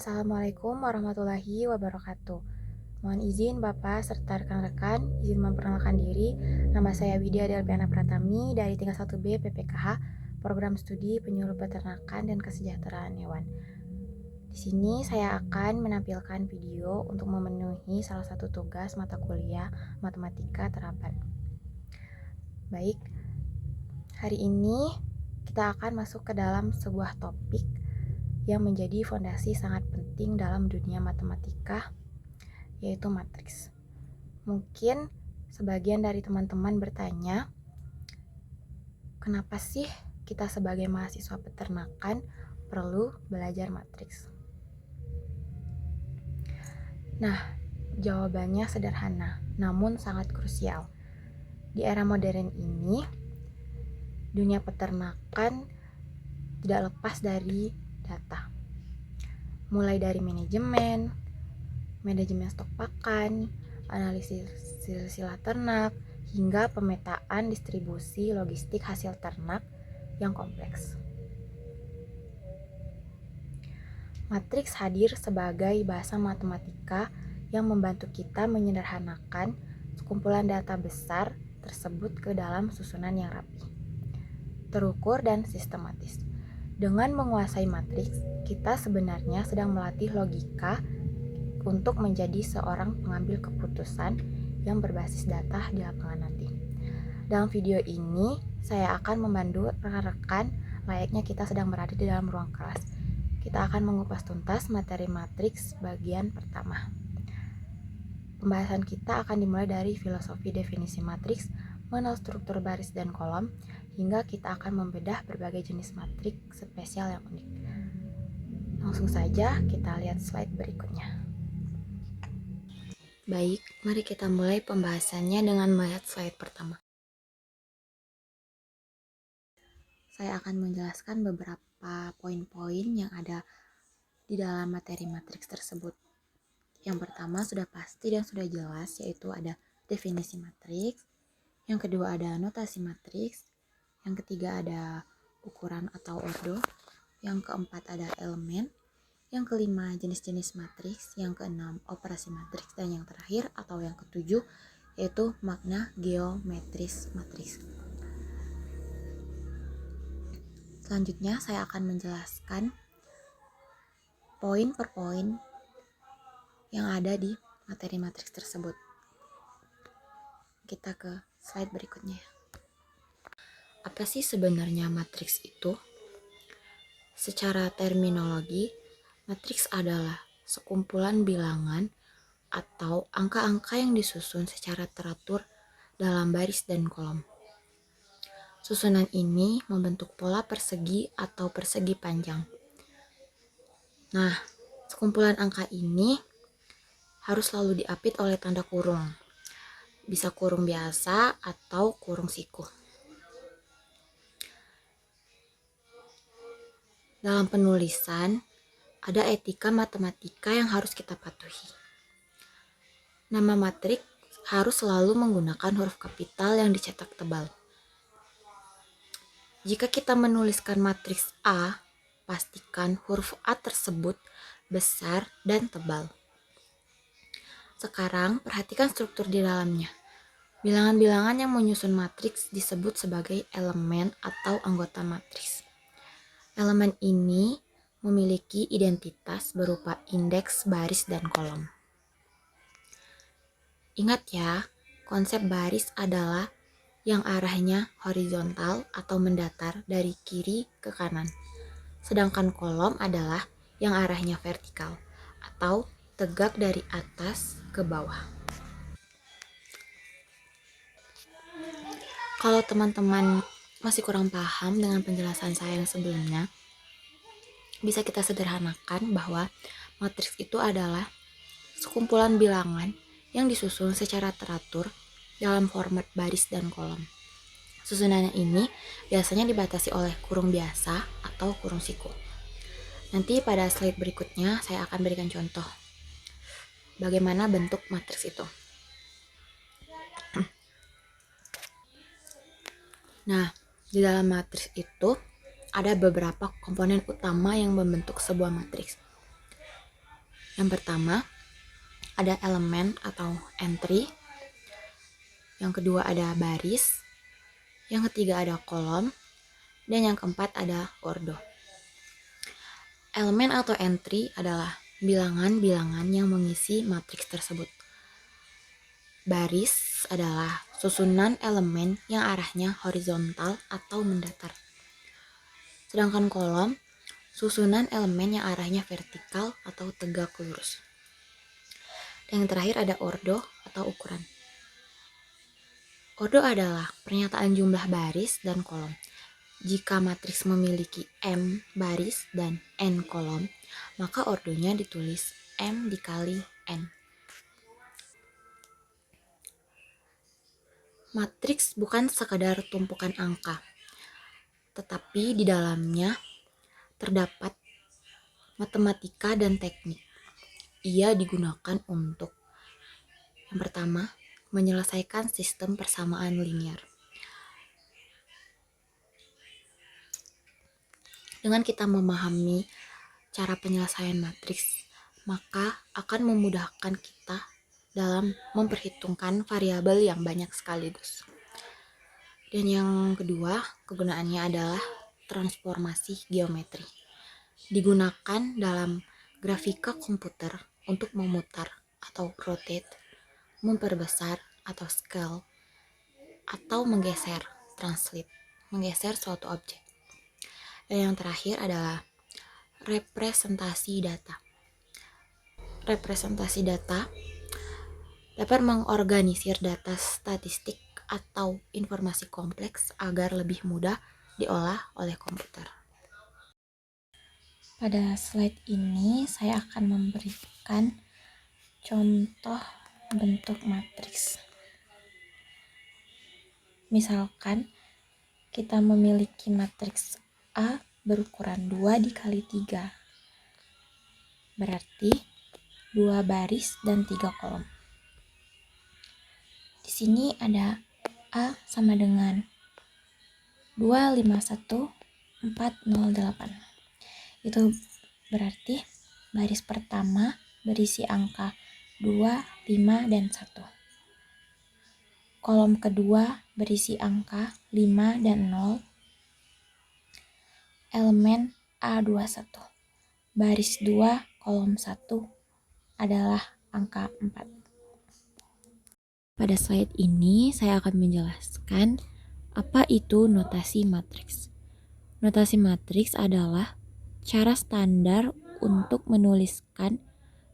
Assalamualaikum warahmatullahi wabarakatuh. Mohon izin Bapak serta rekan-rekan, izin memperkenalkan diri. Nama saya Widya Delpiana Pratami dari tingkat 1B PPKH, Program Studi Penyuluh Peternakan dan Kesejahteraan Hewan. Di sini saya akan menampilkan video untuk memenuhi salah satu tugas mata kuliah Matematika Terapan. Baik, hari ini kita akan masuk ke dalam sebuah topik yang menjadi fondasi sangat penting dalam dunia matematika, yaitu matriks. Mungkin sebagian dari teman-teman bertanya, kenapa sih kita sebagai mahasiswa peternakan perlu belajar matriks? Nah, jawabannya sederhana, namun sangat krusial. Di era modern ini, dunia peternakan tidak lepas dari data. Mulai dari manajemen stok pakan, analisis silsilah ternak, hingga pemetaan distribusi logistik hasil ternak yang kompleks. Matriks hadir sebagai bahasa matematika yang membantu kita menyederhanakan sekumpulan data besar tersebut ke dalam susunan yang rapi, terukur, dan sistematis. Dengan menguasai matriks, kita sebenarnya sedang melatih logika untuk menjadi seorang pengambil keputusan yang berbasis data di lapangan nanti. Dalam video ini, saya akan memandu rekan-rekan layaknya kita sedang berada di dalam ruang kelas. Kita akan mengupas tuntas materi matriks bagian pertama. Pembahasan kita akan dimulai dari filosofi definisi matriks, mengenal struktur baris dan kolom, hingga kita akan membedah berbagai jenis matriks spesial yang unik. Langsung saja kita lihat slide berikutnya. Baik, mari kita mulai pembahasannya dengan melihat slide pertama. Saya akan menjelaskan beberapa poin-poin yang ada di dalam materi matriks tersebut. Yang pertama sudah pasti dan sudah jelas, yaitu ada definisi matriks. Yang kedua ada notasi matriks. Yang ketiga ada ukuran atau ordo. Yang keempat ada elemen. Yang kelima jenis-jenis matriks. Yang keenam operasi matriks. Dan yang terakhir atau yang ketujuh yaitu makna geometris matriks. Selanjutnya saya akan menjelaskan poin per poin yang ada di materi matriks tersebut. Kita ke slide berikutnya. Apa sih sebenarnya matriks itu? Secara terminologi, matriks adalah sekumpulan bilangan atau angka-angka yang disusun secara teratur dalam baris dan kolom. Susunan ini membentuk pola persegi atau persegi panjang. Nah, sekumpulan angka ini harus selalu diapit oleh tanda kurung. Bisa kurung biasa atau kurung siku. Dalam penulisan, ada etika matematika yang harus kita patuhi. Nama matriks harus selalu menggunakan huruf kapital yang dicetak tebal. Jika kita menuliskan matriks A, pastikan huruf A tersebut besar dan tebal. Sekarang, perhatikan struktur di dalamnya. Bilangan-bilangan yang menyusun matriks disebut sebagai elemen atau anggota matriks. Elemen ini memiliki identitas berupa indeks, baris, dan kolom. Ingat ya, konsep baris adalah yang arahnya horizontal atau mendatar dari kiri ke kanan. Sedangkan kolom adalah yang arahnya vertikal atau tegak dari atas ke bawah. Kalau teman-teman masih kurang paham dengan penjelasan saya yang sebelumnya, bisa kita sederhanakan bahwa matriks itu adalah sekumpulan bilangan yang disusun secara teratur dalam format baris dan kolom. Susunannya ini biasanya dibatasi oleh kurung biasa atau kurung siku. Nanti pada slide berikutnya saya akan berikan contoh bagaimana bentuk matriks itu. Nah, di dalam matriks itu ada beberapa komponen utama yang membentuk sebuah matriks. Yang pertama ada elemen atau entry, yang kedua ada baris, yang ketiga ada kolom, dan yang keempat ada ordo. Elemen atau entry adalah bilangan-bilangan yang mengisi matriks tersebut. Baris adalah susunan elemen yang arahnya horizontal atau mendatar. Sedangkan kolom, susunan elemen yang arahnya vertikal atau tegak lurus. Dan yang terakhir ada ordo atau ukuran. Ordo adalah pernyataan jumlah baris dan kolom. Jika matriks memiliki M baris dan N kolom, maka ordonya ditulis M dikali N. Matriks bukan sekadar tumpukan angka, tetapi di dalamnya terdapat matematika dan teknik. Ia digunakan untuk yang pertama, menyelesaikan sistem persamaan linear. Dengan kita memahami cara penyelesaian matriks, maka akan memudahkan kita dalam memperhitungkan variabel yang banyak sekaligus. Dan yang kedua, kegunaannya adalah transformasi geometri. Digunakan dalam grafika komputer untuk memutar atau rotate, memperbesar atau scale, atau menggeser, translate, menggeser suatu objek. Dan yang terakhir adalah representasi data. Representasi data dapat mengorganisir data statistik atau informasi kompleks agar lebih mudah diolah oleh komputer. Pada slide ini saya akan memberikan contoh bentuk matriks. Misalkan kita memiliki matriks A berukuran 2 dikali 3. Berarti 2 baris dan 3 kolom. Di sini ada A sama dengan 251408. Itu berarti baris pertama berisi angka 2, 5, dan 1. Kolom kedua berisi angka 5 dan 0. Elemen A21. Baris 2, kolom 1 adalah angka 4. Pada slide ini saya akan menjelaskan apa itu notasi matriks. Notasi matriks adalah cara standar untuk menuliskan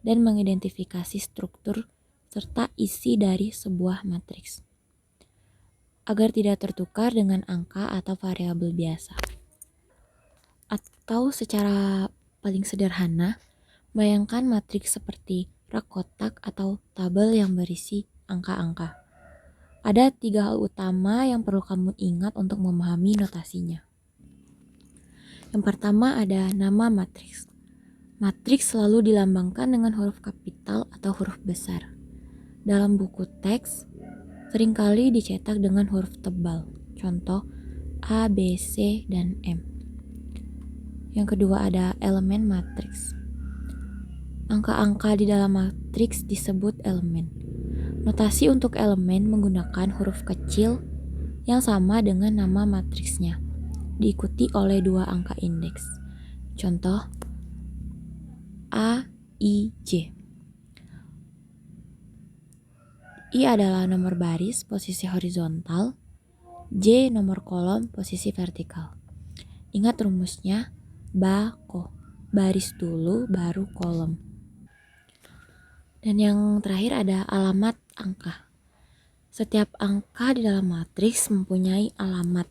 dan mengidentifikasi struktur serta isi dari sebuah matriks agar tidak tertukar dengan angka atau variabel biasa. Atau secara paling sederhana, bayangkan matriks seperti rak kotak atau tabel yang berisi angka-angka. Ada 3 hal utama yang perlu kamu ingat untuk memahami notasinya. Yang pertama ada nama matriks. Matriks selalu dilambangkan dengan huruf kapital atau huruf besar. Dalam buku teks, seringkali dicetak dengan huruf tebal. Contoh A, B, C, dan M. Yang kedua ada elemen matriks. Angka-angka di dalam matriks disebut elemen. Notasi untuk elemen menggunakan huruf kecil yang sama dengan nama matriksnya, diikuti oleh 2 angka indeks. Contoh A, I, J. I adalah nomor baris posisi horizontal, J nomor kolom posisi vertikal. Ingat rumusnya, bako, baris dulu baru kolom. Dan yang terakhir ada alamat angka. Setiap angka di dalam matriks mempunyai alamat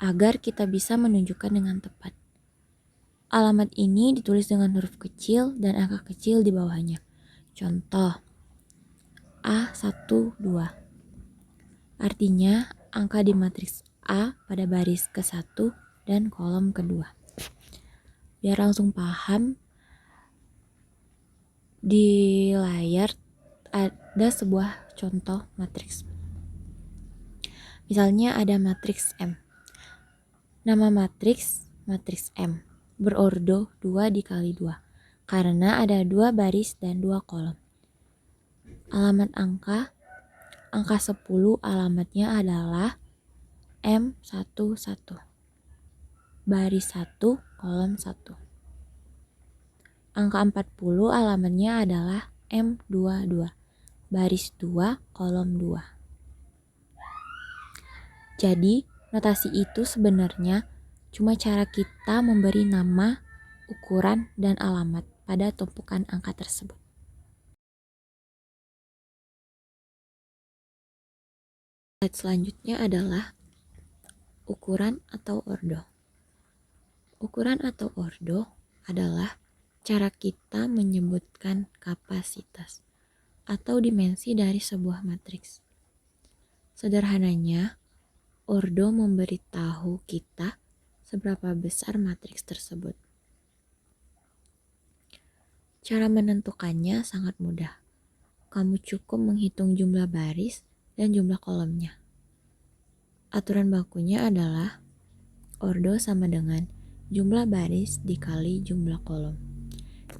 agar kita bisa menunjukkan dengan tepat. Alamat ini ditulis dengan huruf kecil dan angka kecil di bawahnya. Contoh A12. Artinya angka di matriks A pada baris ke-1 dan kolom kedua. Biar langsung paham, di layar ada sebuah contoh matriks. Misalnya ada matriks M. Nama matriks M. Berordo 2 dikali 2. karena ada 2 baris dan 2 kolom. Alamat angka 10 alamatnya adalah M11, baris 1, kolom 1. Angka 40 alamatnya adalah M22, baris 2, kolom 2. Jadi, notasi itu sebenarnya cuma cara kita memberi nama, ukuran, dan alamat pada tumpukan angka tersebut. Slide selanjutnya adalah ukuran atau ordo. Ukuran atau ordo adalah cara kita menyebutkan kapasitas atau dimensi dari sebuah matriks. Sederhananya, ordo memberitahu kita seberapa besar matriks tersebut. Cara menentukannya sangat mudah. Kamu cukup menghitung jumlah baris dan jumlah kolomnya. Aturan bakunya adalah ordo sama dengan jumlah baris dikali jumlah kolom.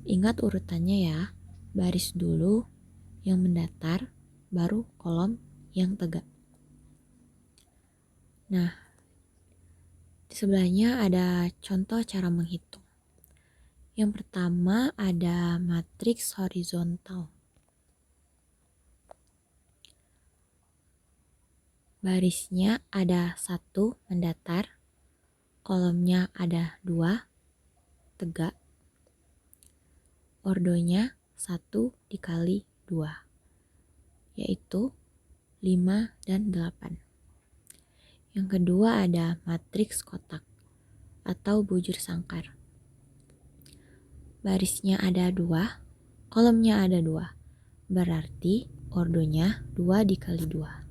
Ingat urutannya ya, baris dulu yang mendatar, baru kolom yang tegak. Nah, di sebelahnya ada contoh cara menghitung. Yang pertama ada matriks horizontal. Barisnya ada 1 mendatar, kolomnya ada 2 tegak, ordonya 1 dikali 2, yaitu 5 dan 8. Yang kedua ada matriks kotak atau bujur sangkar. Barisnya ada 2, kolomnya ada 2, berarti ordonya 2 dikali 2.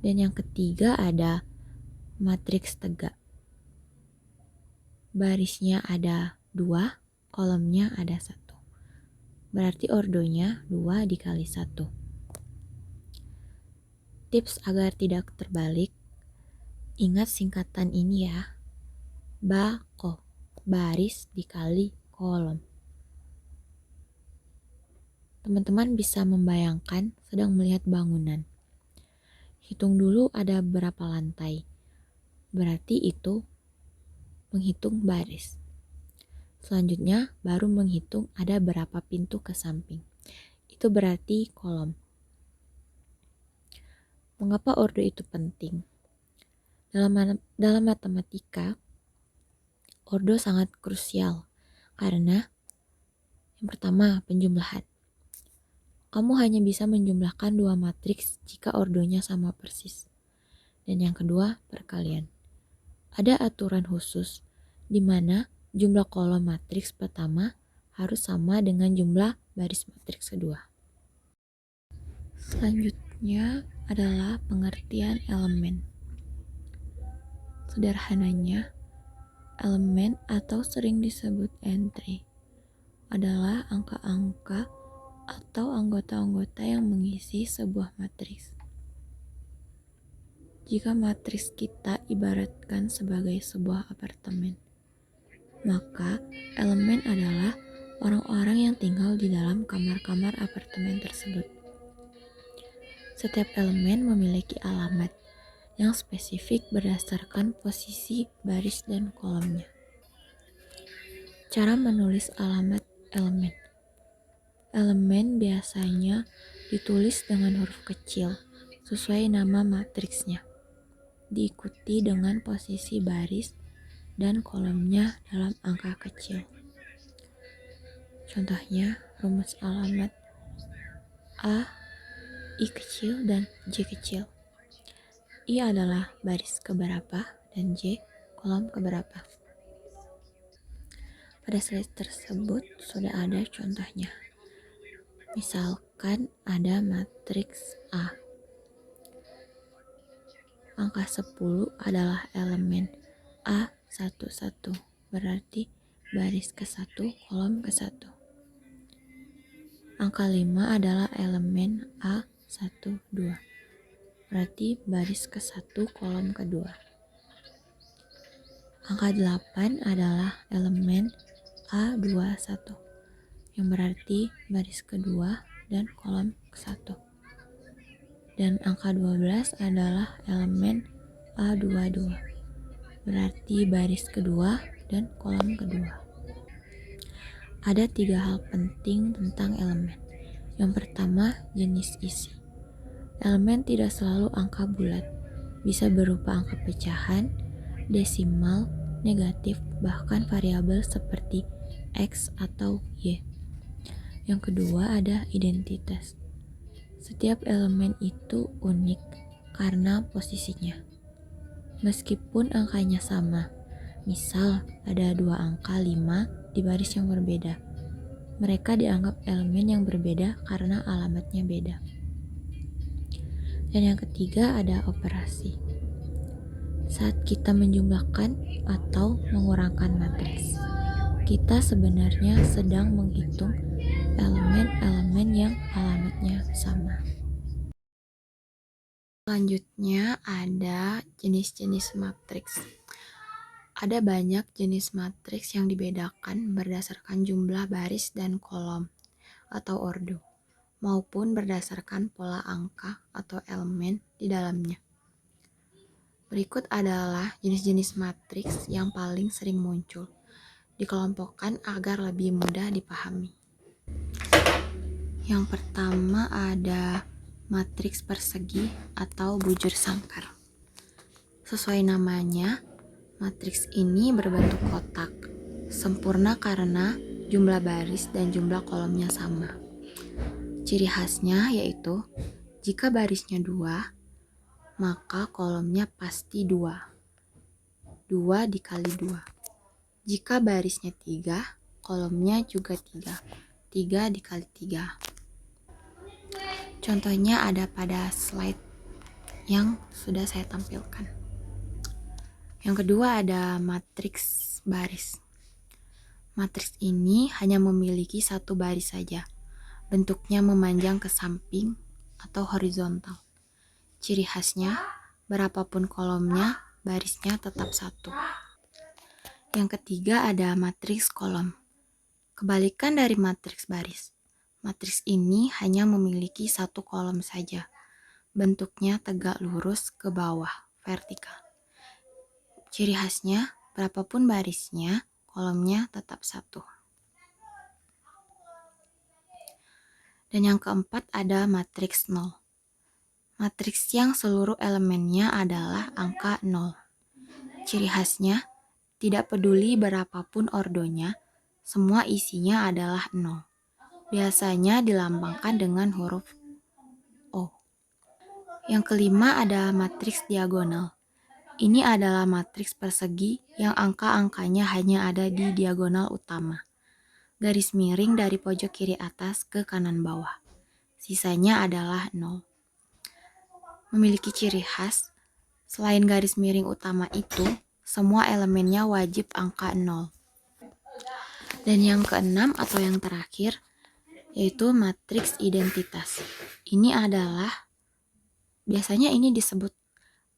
Dan yang ketiga ada matriks tegak. Barisnya ada 2, kolomnya ada 1. Berarti ordonya 2 dikali 1. Tips agar tidak terbalik, ingat singkatan ini ya. BAKO, baris dikali kolom. Teman-teman bisa membayangkan sedang melihat bangunan. Hitung dulu ada berapa lantai. Berarti itu menghitung baris. Selanjutnya baru menghitung ada berapa pintu ke samping. Itu berarti kolom. Mengapa ordo itu penting? Dalam matematika, ordo sangat krusial karena yang pertama penjumlahan. Kamu hanya bisa menjumlahkan 2 matriks jika ordonya sama persis. Dan yang kedua, perkalian. Ada aturan khusus di mana jumlah kolom matriks pertama harus sama dengan jumlah baris matriks kedua. Selanjutnya adalah pengertian elemen. Sederhananya, elemen atau sering disebut entry adalah angka-angka atau anggota-anggota yang mengisi sebuah matriks. Jika matriks kita ibaratkan sebagai sebuah apartemen, maka elemen adalah orang-orang yang tinggal di dalam kamar-kamar apartemen tersebut. Setiap elemen memiliki alamat yang spesifik berdasarkan posisi baris dan kolomnya. Cara menulis alamat elemen. Elemen biasanya ditulis dengan huruf kecil sesuai nama matriksnya, diikuti dengan posisi baris dan kolomnya dalam angka kecil. Contohnya, rumus alamat A, I kecil, dan J kecil. I adalah baris keberapa dan J kolom keberapa. Pada slide tersebut sudah ada contohnya. Misalkan ada matriks A. Angka 10 adalah elemen A11, berarti baris ke-1, kolom ke-1. Angka 5 adalah elemen A12, berarti baris ke-1, kolom ke-2. Angka 8 adalah elemen A21, yang berarti baris kedua dan kolom ke-1. Dan angka 12 adalah elemen A22, berarti baris kedua dan kolom kedua. Ada 3 hal penting tentang elemen. Yang pertama, jenis isi. Elemen tidak selalu angka bulat, bisa berupa angka pecahan, desimal, negatif, bahkan variabel seperti X atau Y. Yang kedua ada identitas. Setiap elemen itu unik karena posisinya. Meskipun angkanya sama, misal ada 2 angka 5 di baris yang berbeda, mereka dianggap elemen yang berbeda karena alamatnya beda. Dan yang ketiga ada operasi. Saat kita menjumlahkan atau mengurangkan matriks, kita sebenarnya sedang menghitung elemen-elemen yang alamatnya sama. Selanjutnya ada jenis-jenis matriks. Ada banyak jenis matriks yang dibedakan berdasarkan jumlah baris dan kolom atau ordo, maupun berdasarkan pola angka atau elemen di dalamnya. Berikut adalah jenis-jenis matriks yang paling sering muncul, dikelompokkan agar lebih mudah dipahami. Yang pertama ada matriks persegi atau bujur sangkar. Sesuai namanya, matriks ini berbentuk kotak, sempurna karena jumlah baris dan jumlah kolomnya sama. Ciri khasnya yaitu, jika barisnya 2, maka kolomnya pasti 2. 2 dikali 2. Jika barisnya 3, kolomnya juga 3. 3 dikali 3. Contohnya ada pada slide yang sudah saya tampilkan. Yang kedua ada matriks baris. Matriks ini hanya memiliki satu baris saja. Bentuknya memanjang ke samping atau horizontal. Ciri khasnya, berapapun kolomnya, barisnya tetap satu. Yang ketiga ada matriks kolom. Kebalikan dari matriks baris. Matriks ini hanya memiliki satu kolom saja. Bentuknya tegak lurus ke bawah, vertikal. Ciri khasnya, berapapun barisnya, kolomnya tetap satu. Dan yang keempat ada matriks 0. Matriks yang seluruh elemennya adalah angka 0. Ciri khasnya, tidak peduli berapapun ordonya, semua isinya adalah 0. Biasanya dilambangkan dengan huruf O. Yang kelima ada matriks diagonal. Ini adalah matriks persegi yang angka-angkanya hanya ada di diagonal utama. Garis miring dari pojok kiri atas ke kanan bawah. Sisanya adalah 0. Memiliki ciri khas, selain garis miring utama itu, semua elemennya wajib angka 0. Dan yang keenam atau yang terakhir, yaitu matriks identitas. Biasanya ini disebut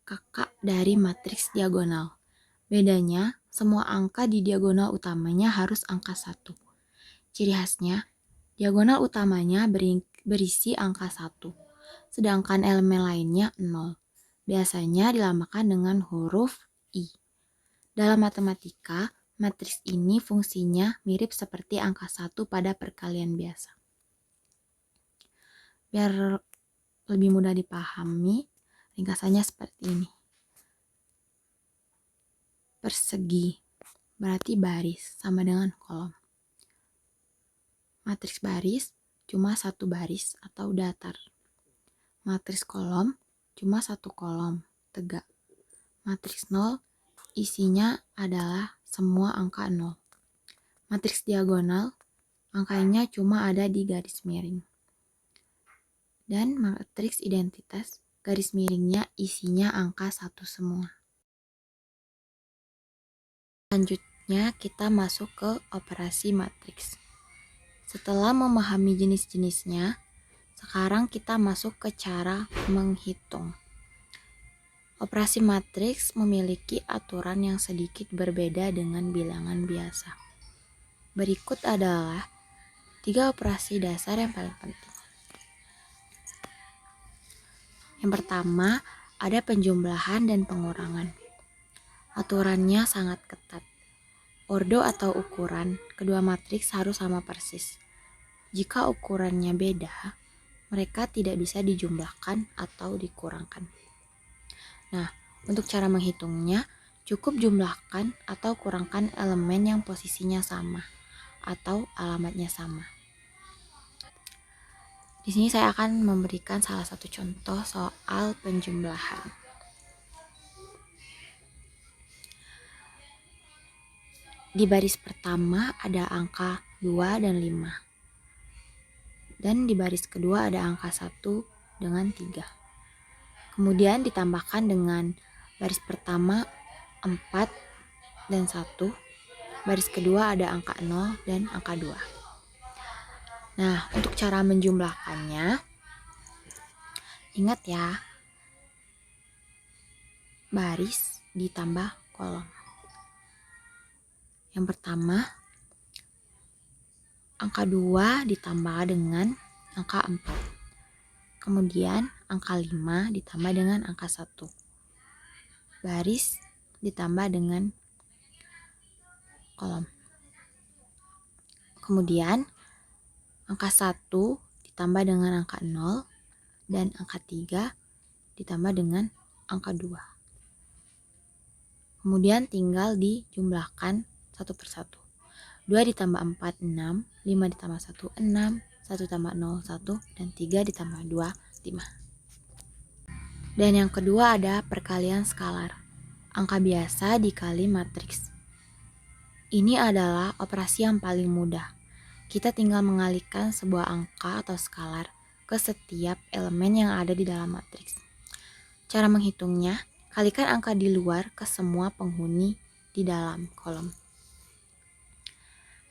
kakak dari matriks diagonal. Bedanya, semua angka di diagonal utamanya harus angka 1. Ciri khasnya, diagonal utamanya berisi angka 1, sedangkan elemen lainnya 0. Biasanya dilambangkan dengan huruf I. Dalam matematika, matriks ini fungsinya mirip seperti angka 1 pada perkalian biasa. Biar lebih mudah dipahami, ringkasannya seperti ini. Persegi berarti baris sama dengan kolom. Matriks baris cuma satu baris atau datar. Matriks kolom cuma satu kolom, tegak. Matriks 0 isinya adalah semua angka 0. Matriks diagonal angkanya cuma ada di garis miring. Dan matriks identitas garis miringnya isinya angka 1 semua. Selanjutnya kita masuk ke operasi matriks. Setelah memahami jenis-jenisnya, sekarang kita masuk ke cara menghitung. Operasi matriks memiliki aturan yang sedikit berbeda dengan bilangan biasa. Berikut adalah 3 operasi dasar yang paling penting. Yang pertama, ada penjumlahan dan pengurangan. Aturannya sangat ketat. Ordo atau ukuran kedua matriks harus sama persis. Jika ukurannya beda, mereka tidak bisa dijumlahkan atau dikurangkan. Nah, untuk cara menghitungnya, cukup jumlahkan atau kurangkan elemen yang posisinya sama atau alamatnya sama. Di sini saya akan memberikan salah satu contoh soal penjumlahan. Di baris pertama ada angka 2 dan 5. Dan di baris kedua ada angka 1 dengan 3. Kemudian ditambahkan dengan baris pertama 4 dan 1. Baris kedua ada angka 0 dan angka 2. Nah, untuk cara menjumlahkannya, ingat ya, baris ditambah kolom. Yang pertama, angka 2 ditambah dengan angka 4. Kemudian angka 5 ditambah dengan angka 1. Baris ditambah dengan kolom. Kemudian angka 1 ditambah dengan angka 0 dan angka 3 ditambah dengan angka 2. Kemudian tinggal dijumlahkan satu persatu. 2 ditambah 4, 6. 5 ditambah 1, 6. 1 tambah 0, 1. Dan 3 ditambah 2, 5. Dan yang kedua ada perkalian skalar. Angka biasa dikali matriks. Ini adalah operasi yang paling mudah. Kita tinggal mengalihkan sebuah angka atau skalar ke setiap elemen yang ada di dalam matriks. Cara menghitungnya, kalikan angka di luar ke semua penghuni di dalam kolom.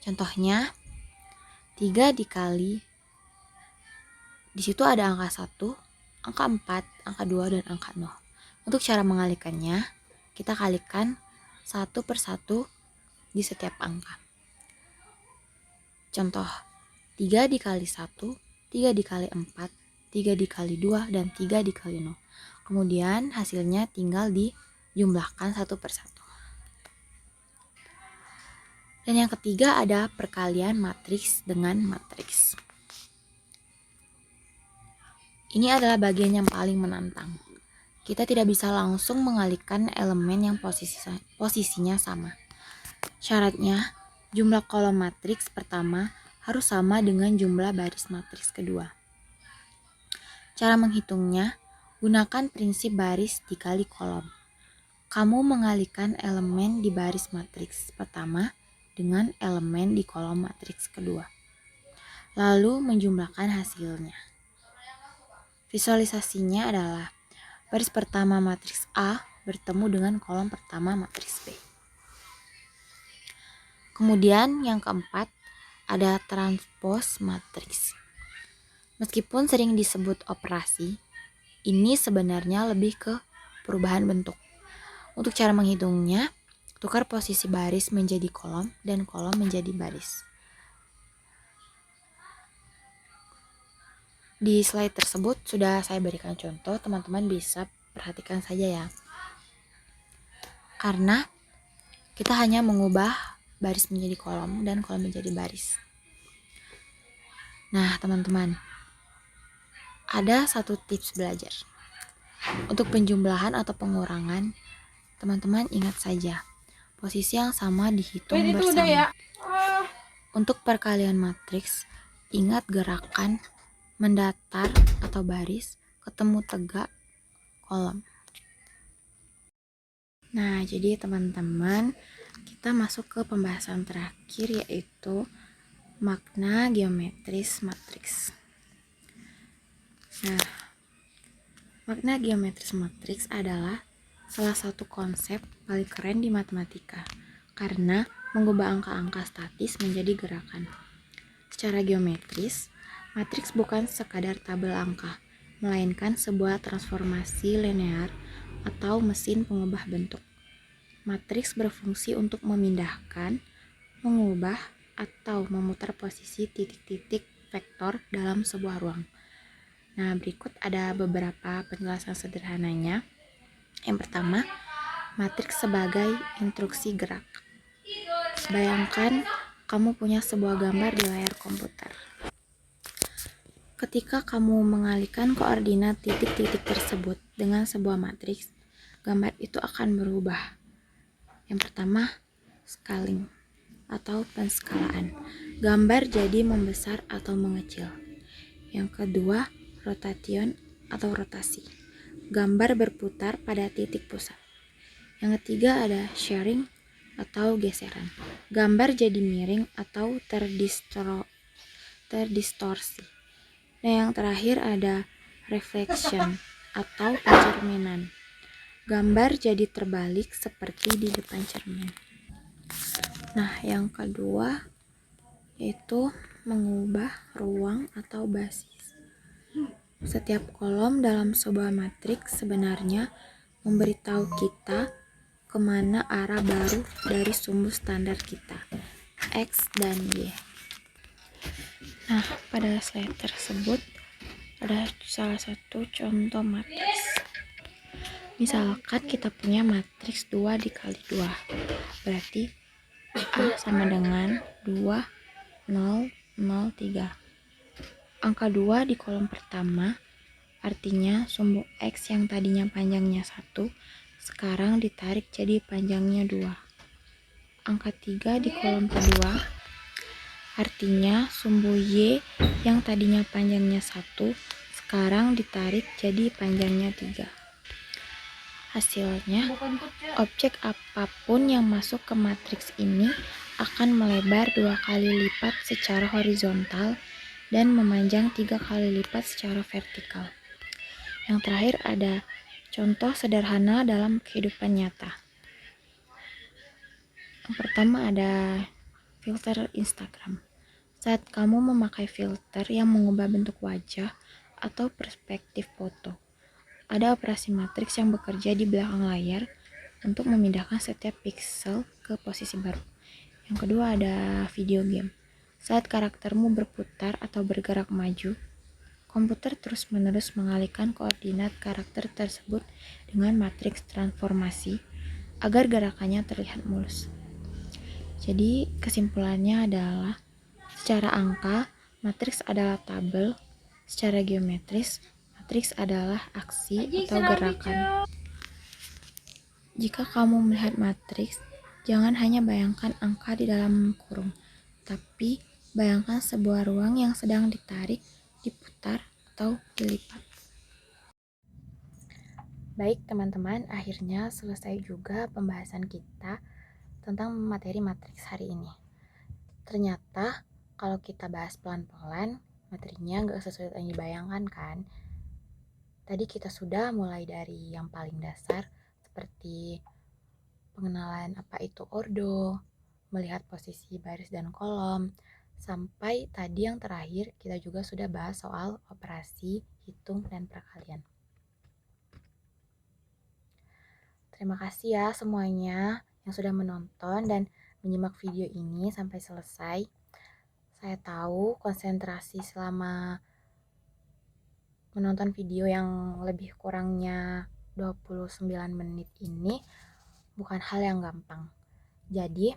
Contohnya, 3 dikali, di situ ada angka 1, angka 4, angka 2, dan angka 0. Untuk cara mengalihkannya, kita kalikan satu persatu di setiap angka. Contoh, 3 dikali 1, 3 dikali 4, 3 dikali 2, dan 3 dikali 0. Kemudian hasilnya tinggal dijumlahkan satu persatu. Dan yang ketiga ada perkalian matriks dengan matriks. Ini adalah bagian yang paling menantang. Kita tidak bisa langsung mengalihkan elemen yang posisinya sama. Syaratnya, jumlah kolom matriks pertama harus sama dengan jumlah baris matriks kedua. Cara menghitungnya, gunakan prinsip baris dikali kolom. Kamu mengalihkan elemen di baris matriks pertama dengan elemen di kolom matriks kedua, lalu menjumlahkan hasilnya. Visualisasinya adalah baris pertama matriks A bertemu dengan kolom pertama matriks B. Kemudian yang keempat ada transpos matriks. Meskipun sering disebut operasi, ini sebenarnya lebih ke perubahan bentuk. Untuk cara menghitungnya, tukar posisi baris menjadi kolom dan kolom menjadi baris. Di slide tersebut sudah saya berikan contoh, teman-teman bisa perhatikan saja ya. Karena kita hanya mengubah baris menjadi kolom dan kolom menjadi baris. Nah, teman-teman, ada satu tips belajar. Untuk penjumlahan atau pengurangan, teman-teman ingat saja, posisi yang sama dihitung bersama. Untuk perkalian matriks, ingat gerakan mendatar atau baris, ketemu tegak, kolom. Nah, jadi teman-teman, kita masuk ke pembahasan terakhir, yaitu makna geometris matriks. Nah, makna geometris matriks adalah salah satu konsep paling keren di matematika, karena mengubah angka-angka statis menjadi gerakan. Secara geometris, matriks bukan sekadar tabel angka, melainkan sebuah transformasi linear atau mesin pengubah bentuk. Matriks berfungsi untuk memindahkan, mengubah, atau memutar posisi titik-titik vektor dalam sebuah ruang. Nah, berikut ada beberapa penjelasan sederhananya. Yang pertama, matriks sebagai instruksi gerak. Bayangkan kamu punya sebuah gambar di layar komputer. Ketika kamu mengalihkan koordinat titik-titik tersebut dengan sebuah matriks, gambar itu akan berubah. Yang pertama, scaling atau penskalaan. Gambar jadi membesar atau mengecil. Yang kedua, rotation atau rotasi. Gambar berputar pada titik pusat. Yang ketiga ada sharing atau geseran. Gambar jadi miring atau terdistorsi. Nah, yang terakhir ada reflection atau pencerminan. Gambar jadi terbalik seperti di depan cermin. Nah, yang kedua yaitu mengubah ruang atau basis. Setiap kolom dalam sebuah matriks sebenarnya memberitahu kita kemana arah baru dari sumbu standar kita, X dan Y. Nah, pada slide tersebut ada salah satu contoh matriks. Misalkan kita punya matriks 2 dikali 2. Berarti A sama dengan 2, 0, 0, 3. Angka 2 di kolom pertama artinya sumbu X yang tadinya panjangnya 1 sekarang ditarik jadi panjangnya 2. Angka 3 di kolom kedua artinya sumbu Y yang tadinya panjangnya 1 sekarang ditarik jadi panjangnya 3. Hasilnya, objek apapun yang masuk ke matriks ini akan melebar 2 kali lipat secara horizontal dan memanjang 3 kali lipat secara vertikal. Yang terakhir ada contoh sederhana dalam kehidupan nyata. Yang pertama ada filter Instagram. Saat kamu memakai filter yang mengubah bentuk wajah atau perspektif foto, ada operasi matriks yang bekerja di belakang layar untuk memindahkan setiap pixel ke posisi baru. Yang kedua ada video game. Saat karaktermu berputar atau bergerak maju, komputer terus-menerus mengalihkan koordinat karakter tersebut dengan matriks transformasi agar gerakannya terlihat mulus. Jadi kesimpulannya adalah secara angka, matriks adalah tabel. Secara geometris, matriks adalah aksi atau gerakan. Jika kamu melihat matriks, jangan hanya bayangkan angka di dalam kurung, tapi bayangkan sebuah ruang yang sedang ditarik, diputar, atau dilipat. Baik teman-teman, akhirnya selesai juga pembahasan kita tentang materi matriks hari ini. Ternyata kalau kita bahas pelan-pelan, materinya nggak sesulit yang dibayangkan kan? Tadi kita sudah mulai dari yang paling dasar, seperti pengenalan apa itu ordo, melihat posisi baris dan kolom, sampai tadi yang terakhir kita juga sudah bahas soal operasi, hitung, dan perkalian. Terima kasih ya semuanya yang sudah menonton dan menyimak video ini sampai selesai. Saya tahu konsentrasi selama menonton video yang lebih kurangnya 29 menit ini bukan hal yang gampang. Jadi,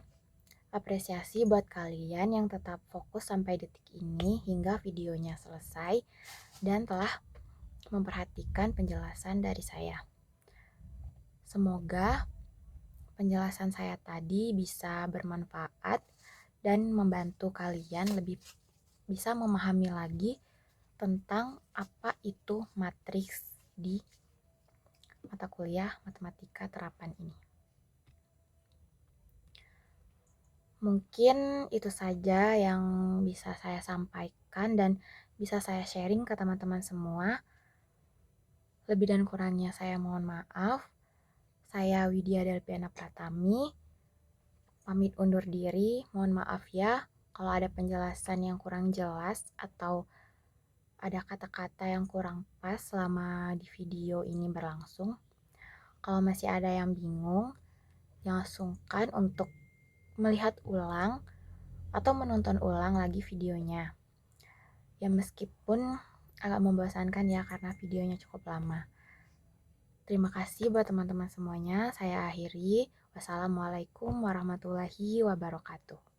apresiasi buat kalian yang tetap fokus sampai detik ini hingga videonya selesai dan telah memperhatikan penjelasan dari saya. Semoga penjelasan saya tadi bisa bermanfaat dan membantu kalian lebih bisa memahami lagi tentang apa itu matriks di mata kuliah matematika terapan ini. Mungkin itu saja yang bisa saya sampaikan dan bisa saya sharing ke teman-teman semua. Lebih dan kurangnya saya mohon maaf. Saya Widya Delpiana Pratami, pamit undur diri. Mohon maaf ya kalau ada penjelasan yang kurang jelas atau ada kata-kata yang kurang pas selama di video ini berlangsung. Kalau masih ada yang bingung, jangan sungkan untuk melihat ulang atau menonton ulang lagi videonya. Ya meskipun agak membosankan ya karena videonya cukup lama. Terima kasih buat teman-teman semuanya. Saya akhiri. Wassalamualaikum warahmatullahi wabarakatuh.